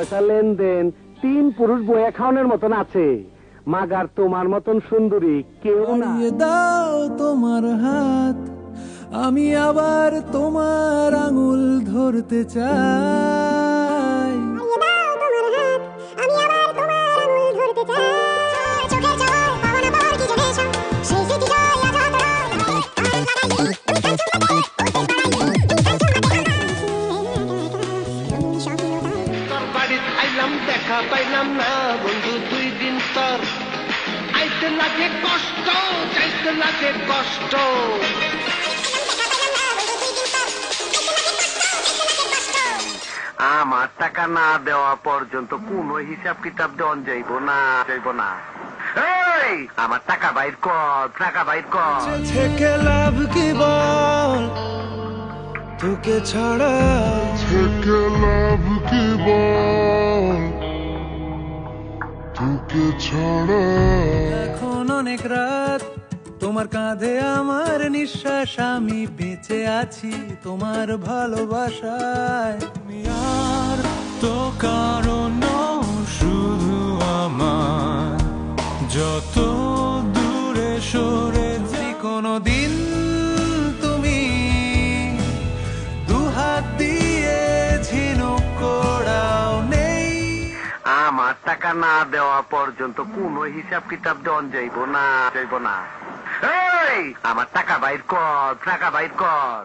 বেচা লেনদেন 3 পুরুষ বইয়া খাওয়ানোর মতন আছে। মাগার তোমার মতন সুন্দরী কেউ না। দাও তোমার হাত, আমি আবার তোমার আঙুল ধরতে চাই। দেখা পাইলাম না বন্ধু 2 দিন পর, আইতে লাগে কষ্ট, যাইতে লাগে কষ্ট। আমার টাকা না দেওয়া পর্যন্ত কোন হিসাব কিতাব দেওয়া যাইব না, এই আমার টাকা বাইর কর, টাকা বাইর কর। থেকে লাভ কি বল তোকে ছাড়া, থেকে লাভ কি বল তোকে ছাড়া। এখন অনেক রাত, তোমার কাঁধে আমার নিঃশ্বাস, আমি বেঁচে আছি তোমার ভালোবাসায়। তুমি আর তো কারণ শুধু আমার, যত দূরে সরে যাই কোনদিন তুমি দুহাত দিয়ে ঝিনুক কোড়াও নেই। আমার টাকা না দেওয়া পর্যন্ত কোন হিসাব কিতাব দেওয়া যাইব না, এই আমার টাকা বাইর কর, টাকা বাইর কর।